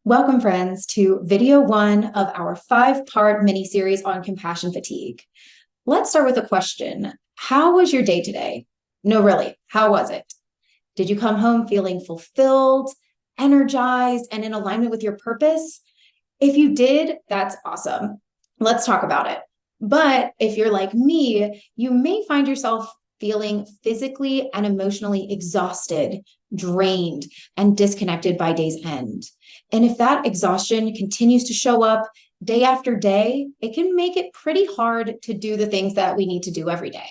Welcome, friends, to video one of our 5-part mini-series on compassion fatigue. Let's start with a question. How was your day today? No, really, how was it? Did you come home feeling fulfilled, energized, and in alignment with your purpose? If you did, that's awesome. Let's talk about it. But if you're like me, you may find yourself feeling physically and emotionally exhausted, drained, and disconnected by day's end. And if that exhaustion continues to show up day after day, it can make it pretty hard to do the things that we need to do every day.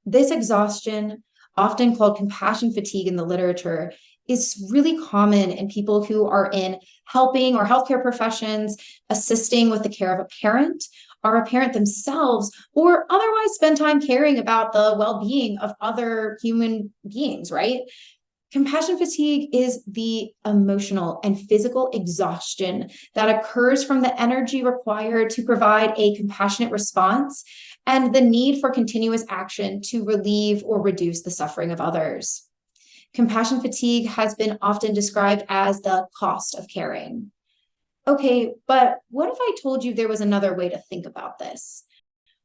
This exhaustion, often called compassion fatigue in the literature, is really common in people who are in helping or healthcare professions, assisting with the care of a parent, are a parent themselves, or otherwise spend time caring about the well-being of other human beings, right? Compassion fatigue is the emotional and physical exhaustion that occurs from the energy required to provide a compassionate response and the need for continuous action to relieve or reduce the suffering of others. Compassion fatigue has been often described as the cost of caring. Okay, but what if I told you there was another way to think about this?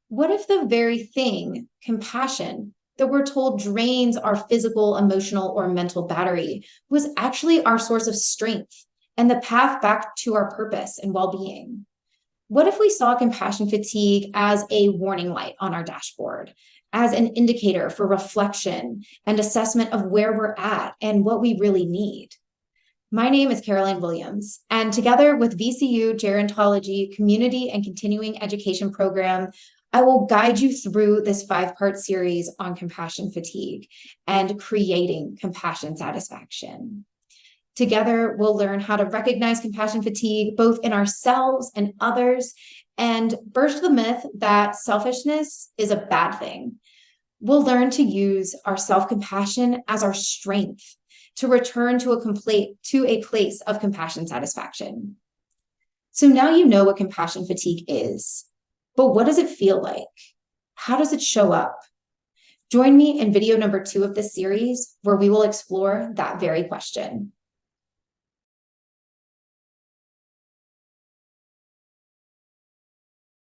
What if the very thing, compassion, that we're told drains our physical, emotional, or mental battery was actually our source of strength and the path back to our purpose and well-being? What if we saw compassion fatigue as a warning light on our dashboard, as an indicator for reflection and assessment of where we're at and what we really need? My name is Caroline Williams, and together with VCU Gerontology Community and Continuing Education Program, I will guide you through this 5-part series on compassion fatigue and creating compassion satisfaction. Together, we'll learn how to recognize compassion fatigue both in ourselves and others and burst the myth that selfishness is a bad thing. We'll learn to use our self-compassion as our strength to return to a place of compassion satisfaction. So now you know what compassion fatigue is, but what does it feel like? How does it show up? Join me in video number 2 of this series, where we will explore that very question.